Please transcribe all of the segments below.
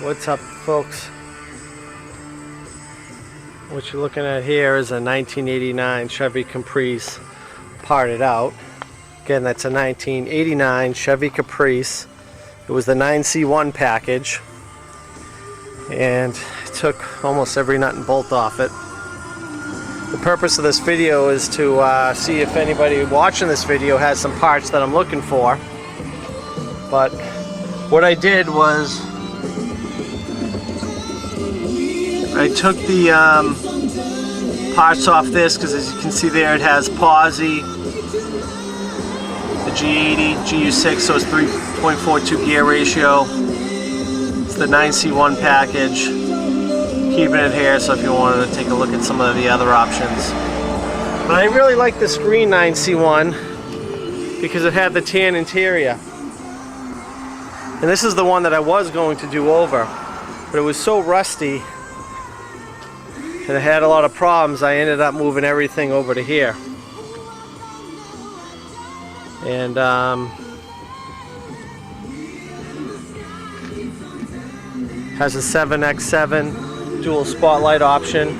What's up, folks? What you're looking at here is a 1989 Chevy Caprice parted out. Again, that's a 1989 Chevy Caprice. It was the 9C1 package, and it took almost every nut and bolt off it. The purpose of this video is to see if anybody watching this video has some parts that I'm looking for. But what I did was I took the parts off this, because as you can see there, it has Posi, the G80, GU6, so it's 3.42 gear ratio. It's the 9C1 package. Keeping it here, so if you wanted to take a look at some of the other options. But I really like this green 9C1 because it had the tan interior. And this is the one that I was going to do over, but it was so rusty and it had a lot of problems, I ended up moving everything over to here. And has a 7x7 dual spotlight option.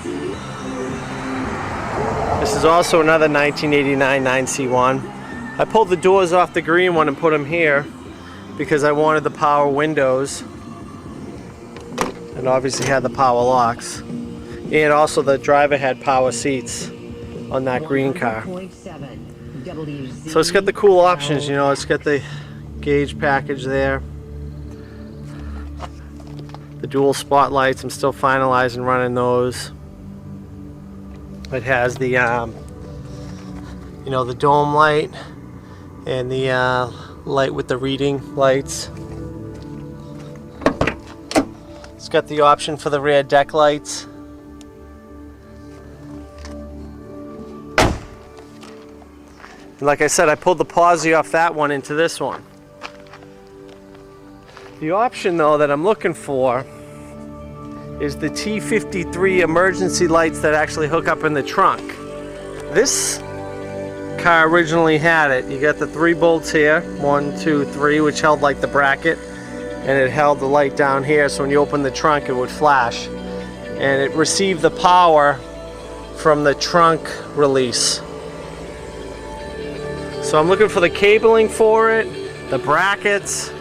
This is also another 1989 9C1. I pulled the doors off the green one and put them here because I wanted the power windows, and obviously had the power locks. And also the driver had power seats on that green car. So it's got the cool options, you know, it's got the gauge package there. The dual spotlights, I'm still finalizing running those. It has the, you know, the dome light and the light with the reading lights. It's got the option for the rear deck lights. Like I said, I pulled the Posi off that one into this one. The option though that I'm looking for is the T53 emergency lights that actually hook up in the trunk. This car originally had it. You got the 3 bolts here, 1, 2, 3, which held like the bracket, and it held the light down here, so when you open the trunk it would flash. And it received the power from the trunk release. So I'm looking for the cabling for it, the brackets,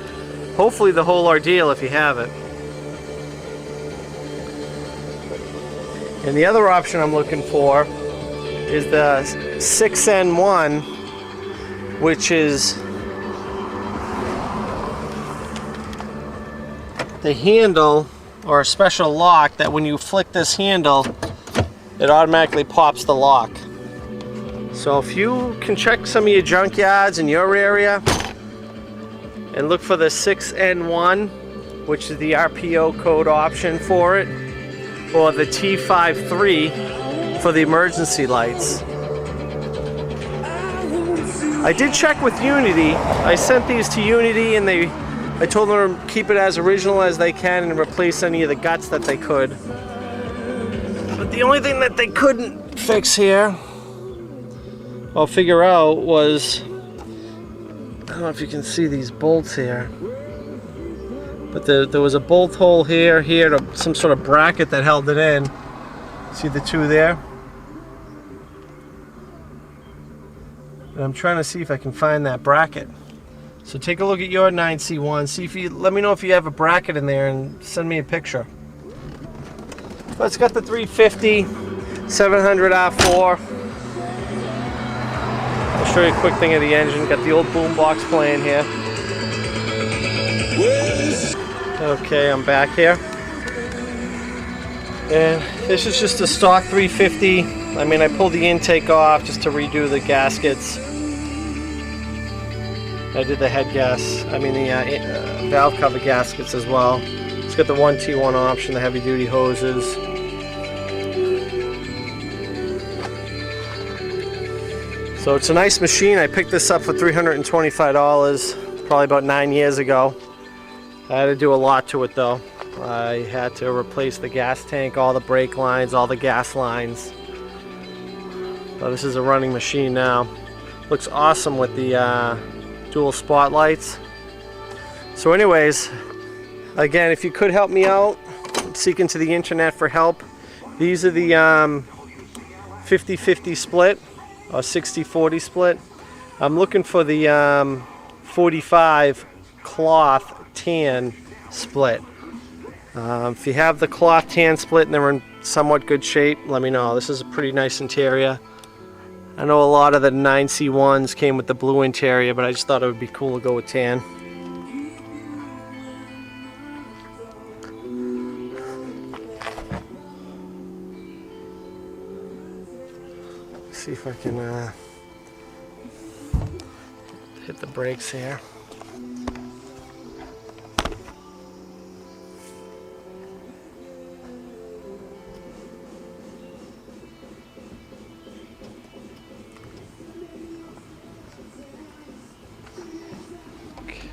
hopefully the whole ordeal if you have it. And the other option I'm looking for is the 6N1, which is the handle or a special lock that when you flick this handle, it automatically pops the lock. So if you can check some of your junkyards in your area and look for the 6N1, which is the RPO code option for it, or the T53 for the emergency lights. I did check with Unity. I sent these to Unity and I told them to keep it as original as they can and replace any of the guts that they could. But the only thing that they couldn't fix here, I'll figure out, was, I don't know if you can see these bolts here, but there was a bolt hole here, to some sort of bracket that held it in. See the two there? And I'm trying to see if I can find that bracket. So take a look at your 9C1, see if you, let me know if you have a bracket in there and send me a picture. But it's got the 350, 700 R4. I'll show you a quick thing of the engine. Got the old boom box playing here. Okay, I'm back here. And this is just a stock 350. I mean, I pulled the intake off just to redo the gaskets. I did the head gas, I mean the valve cover gaskets as well. It's got the 1T1 option, the heavy duty hoses. So it's a nice machine. I picked this up for $325, probably about 9 years ago. I had to do a lot to it though. I had to replace the gas tank, all the brake lines, all the gas lines. So this is a running machine now. Looks awesome with the dual spotlights. So anyways, again, if you could help me out, seeking to the internet for help, these are the 50-50 split or 60-40 split. I'm looking for the 45 cloth tan split. If you have the cloth tan split and they're in somewhat good shape, let me know. This is a pretty nice interior. I know a lot of the 9C1s came with the blue interior, but I just thought it would be cool to go with tan. See if I can hit the brakes here.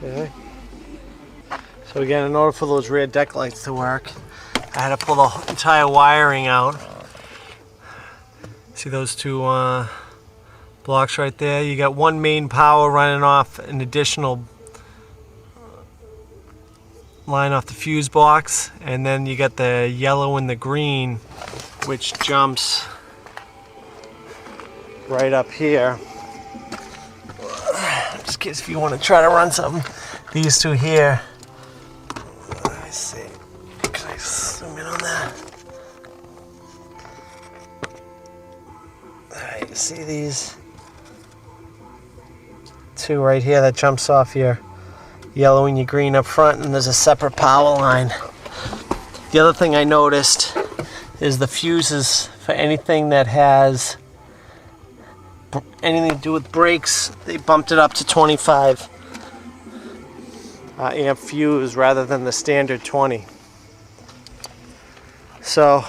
Okay. So again, in order for those rear deck lights to work, I had to pull the entire wiring out. See those two blocks right there? You got one main power running off an additional line off the fuse box, and then you got the yellow and the green, which jumps right up here. Just in case if you want to try to run something, these two here. Let me see. Can I zoom in on that? Alright, you see these two right here that jumps off your yellow and your green up front, and there's a separate power line. The other thing I noticed is the fuses for anything that has anything to do with brakes, they bumped it up to 25 amp fuse rather than the standard 20. So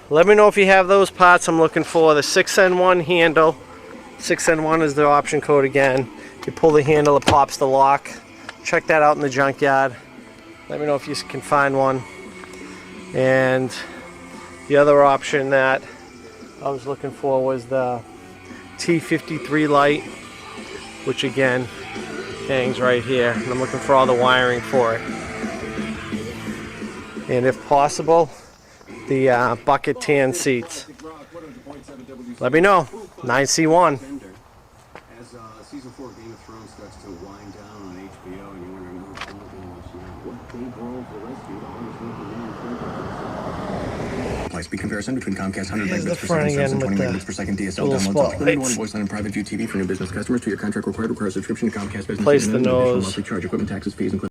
let me know if you have those parts I'm looking for. The 6N1 handle, 6N1 is the option code again. You pull the handle, it pops the lock. Check that out in the junkyard. Let me know if you can find one. And the other option that I was looking for was the T53 light, which again hangs right here, and I'm looking for all the wiring for it. And if possible, the bucket tan seats. Let me know. 9C1. As season 4 Game of Thrones starts to wind down on HBO, and you're wondering what Dave Grohl for rescue, speed comparison between Comcast 100 megabits per second service and 20 megabits per second DSL downloads. Limited one voice line and private view TV for new business customers. To your contract required subscription to Comcast Business. Place the nose. Monthly charge, equipment taxes, fees, including